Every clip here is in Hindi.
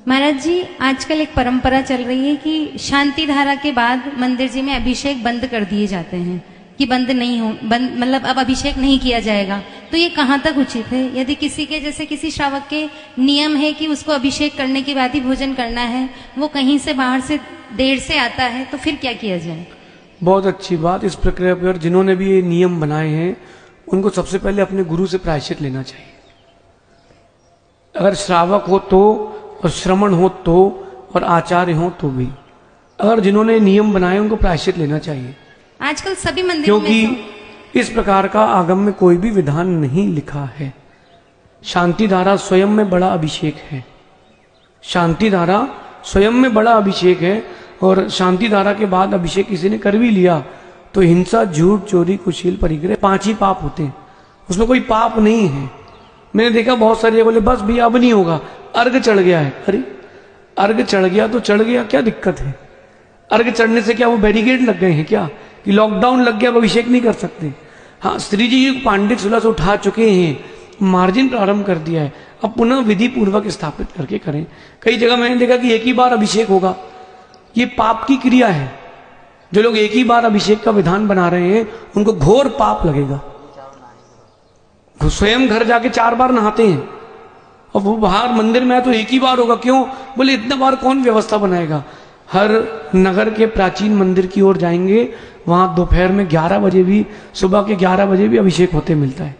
महाराज जी, आजकल एक परंपरा चल रही है कि शांति धारा के बाद मंदिर जी में अभिषेक बंद कर दिए जाते हैं कि बंद नहीं हो, बंद मतलब अब अभिषेक नहीं किया जाएगा। तो ये कहाँ तक उचित है? यदि किसी के जैसे किसी श्रावक के नियम है कि उसको अभिषेक करने के बाद ही भोजन करना है, वो कहीं से बाहर से देर से आता है, तो फिर क्या किया जाए? बहुत अच्छी बात। इस प्रक्रिया पर जिन्होंने भी ये नियम बनाए हैं उनको सबसे पहले अपने गुरु से प्रायश्चित लेना चाहिए। अगर श्रावक हो तो, और श्रमण हो तो, और आचार्य हो तो भी, अगर जिन्होंने नियम बनाए उनको प्रायश्चित लेना चाहिए। आजकल सभी मंदिरों में क्योंकि इस प्रकार का आगम में कोई भी विधान नहीं लिखा है। शांति धारा स्वयं में बड़ा अभिषेक है। शांति धारा स्वयं में बड़ा अभिषेक है, और शांति धारा के बाद अभिषेक किसी ने कर भी लिया तो हिंसा, झूठ, चोरी, कुशील, परिग्रह 5 ही पाप होते हैं, उसमें कोई पाप नहीं है। मैंने देखा बहुत सारे बोले बस भैया अब नहीं होगा, अर्घ चढ़ गया है। अरे अर्घ चढ़ गया तो चढ़ गया, क्या दिक्कत है? अर्घ चढ़ने से क्या वो बैरिकेड लग गए हैं क्या कि लॉकडाउन लग गया अब अभिषेक नहीं कर सकते? हाँ, श्री जी पांडित सुलह से उठा चुके हैं, मार्जिन प्रारंभ कर दिया है, अब पुनः विधि पूर्वक स्थापित करके करें। कई जगह मैंने देखा कि एक ही बार अभिषेक होगा, ये पाप की क्रिया है। जो लोग एक ही बार अभिषेक का विधान बना रहे हैं उनको घोर पाप लगेगा। स्वयं घर जाके 4 बार नहाते हैं और वो बाहर मंदिर में है तो एक ही बार होगा, क्यों? बोले इतना बार कौन व्यवस्था बनाएगा? हर नगर के प्राचीन मंदिर की ओर जाएंगे, वहां दोपहर में 11 बजे भी, सुबह के 11 बजे भी अभिषेक होते मिलता है।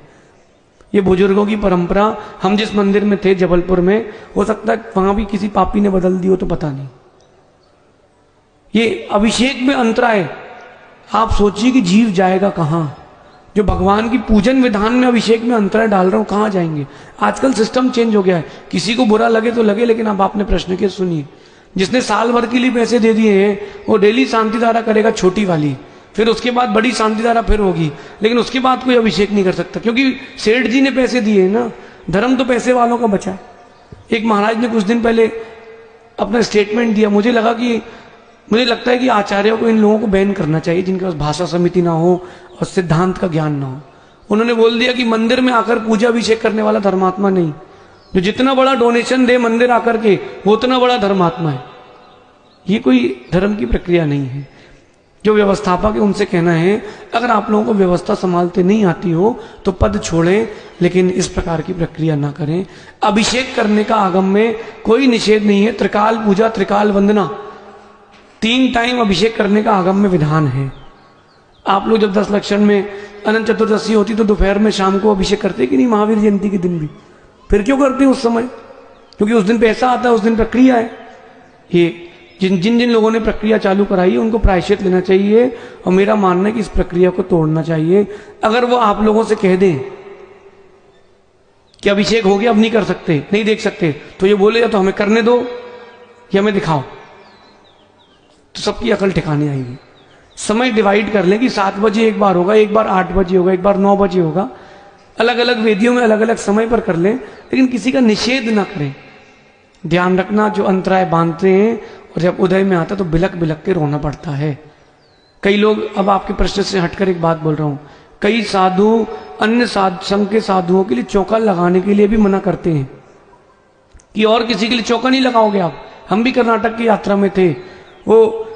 ये बुजुर्गों की परंपरा। हम जिस मंदिर में थे जबलपुर में, हो सकता है वहां भी किसी पापी ने बदल दी हो तो पता नहीं। ये अभिषेक में अंतराय, आप सोचिए कि जीव जाएगा कहां? जो भगवान की पूजन विधान में अभिषेक में अंतराय डाल रहा हूं, कहां जाएंगे? आजकल सिस्टम चेंज हो गया है, किसी को बुरा लगे तो लगे, लेकिन अब आपने प्रश्न के सुनिए। जिसने साल भर के लिए पैसे दे दिए हैं वो डेली शांति धारा करेगा, छोटी वाली, फिर उसके बाद बड़ी शांति धारा फिर होगी, लेकिन उसके बाद कोई अभिषेक नहीं कर सकता, क्योंकि सेठ जी ने पैसे दिए ना। धर्म तो पैसे वालों का बचा है। एक महाराज ने कुछ दिन पहले अपना स्टेटमेंट दिया, मुझे लगता है कि आचार्यों को इन लोगों को बैन करना चाहिए जिनके पास भाषा समिति ना हो और सिद्धांत का ज्ञान ना हो। उन्होंने बोल दिया कि मंदिर में आकर पूजा अभिषेक करने वाला धर्मात्मा नहीं, जो जितना बड़ा डोनेशन दे मंदिर आकर के वो उतना बड़ा धर्मात्मा है। ये कोई धर्म की प्रक्रिया नहीं है। जो व्यवस्थापक है उनसे कहना है, अगर आप लोगों को व्यवस्था संभालते नहीं आती हो तो पद छोड़ें, लेकिन इस प्रकार की प्रक्रिया ना करें। अभिषेक करने का आगम में कोई निषेध नहीं है। त्रिकाल पूजा, त्रिकाल वंदना, 3 टाइम अभिषेक करने का आगम में विधान है। आप लोग जब 10 लक्षण में अनंत चतुर्दशी होती तो दोपहर में शाम को अभिषेक करते कि नहीं? महावीर जयंती के दिन भी फिर क्यों करते हैं उस समय? क्योंकि उस दिन पैसा आता है, उस दिन प्रक्रिया है। ये जिन लोगों ने प्रक्रिया चालू कराई है उनको प्रायश्चित लेना चाहिए, और मेरा मानना है कि इस प्रक्रिया को तोड़ना चाहिए। अगर वो आप लोगों से कह दें कि अभिषेक हो गया अब नहीं कर सकते, नहीं देख सकते, तो ये बोले या तो हमें करने दो या हमें दिखाओ, तो सबकी अकल ठिकाने आएगी। समय डिवाइड कर लें कि 7 बजे एक बार होगा, एक बार 8 बजे होगा, एक बार 9 बजे होगा। अलग अलग वेदियों में अलग अलग समय पर कर लें, लेकिन किसी का निषेध ना करें। ध्यान रखना, जो अंतराय बांधते हैं और जब उदय में आता तो बिलक बिलक के रोना पड़ता है। कई लोग, अब आपके प्रश्न से हटकर एक बात बोल रहा हूं, कई साधु अन्य संघ के साधुओं के लिए चौका लगाने के लिए भी मना करते हैं कि और किसी के लिए चौका नहीं लगाओगे आप। हम भी कर्नाटक की यात्रा में थे, वो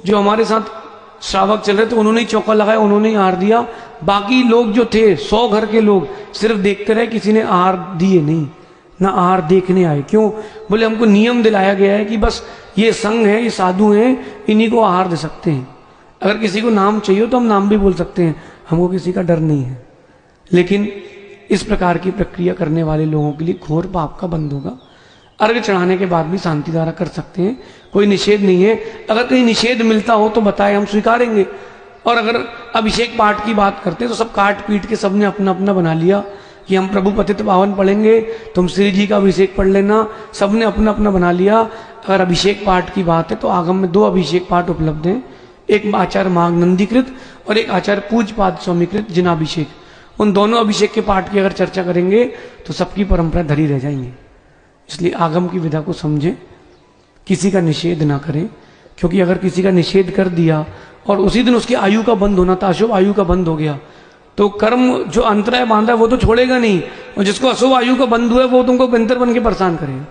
जो हमारे साथ श्रावक चल रहे थे उन्होंने ही चौका लगाया, उन्होंने ही आहार दिया। बाकी लोग जो थे 100 घर के लोग सिर्फ देखते रहे, किसी ने आहार दिए नहीं, ना आहार देखने आए। क्यों? बोले हमको नियम दिलाया गया है कि बस ये संघ है, ये साधु हैं, इन्हीं को आहार दे सकते हैं। अगर किसी को नाम चाहिए तो हम नाम भी बोल सकते हैं, हमको किसी का डर नहीं है। लेकिन इस प्रकार की प्रक्रिया करने वाले लोगों के लिए घोर पाप का बंध होगा। अर्घ चढ़ाने के बाद भी शांति धारा कर सकते हैं, कोई निषेध नहीं है। अगर कहीं निषेध मिलता हो तो बताए, हम स्वीकारेंगे। और अगर अभिषेक पाठ की बात करते हैं तो सब काट पीट के सबने अपना अपना बना लिया कि हम प्रभु पतित पावन पढ़ेंगे, तुम श्री जी का अभिषेक पढ़ लेना, सबने अपना अपना बना लिया। अगर अभिषेक पाठ की बात है तो आगम में 2 अभिषेक पाठ उपलब्ध हैं, एक आचार्य माघ नंदीकृत और एक आचार्य पूज्यपाद स्वामीकृत जिनाभिषेक। उन दोनों अभिषेक के पाठ की अगर चर्चा करेंगे तो सबकी परंपरा धरी रह जाएंगी। इसलिए आगम की विधा को समझें, किसी का निषेध ना करें, क्योंकि अगर किसी का निषेध कर दिया और उसी दिन उसकी आयु का बंद होना था, अशुभ आयु का बंद हो गया, तो कर्म जो अंतराय बांधा है वो तो छोड़ेगा नहीं, और जिसको अशुभ आयु का बंद हुआ है वो तुमको बेंतर बन के परेशान करेगा।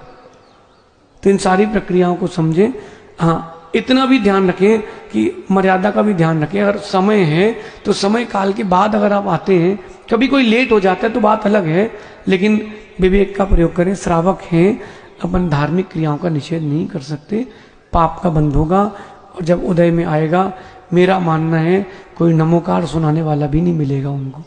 तो इन सारी प्रक्रियाओं को समझें। हाँ, इतना भी ध्यान रखें कि मर्यादा का भी ध्यान रखें। अगर समय है तो समय काल के बाद अगर आप आते हैं, कभी कोई लेट हो जाता है तो बात अलग है, लेकिन विवेक का प्रयोग करें। श्रावक हैं, अपन धार्मिक क्रियाओं का निषेध नहीं कर सकते, पाप का बंध होगा। और जब उदय में आएगा, मेरा मानना है कोई नमोकार सुनाने वाला भी नहीं मिलेगा उनको।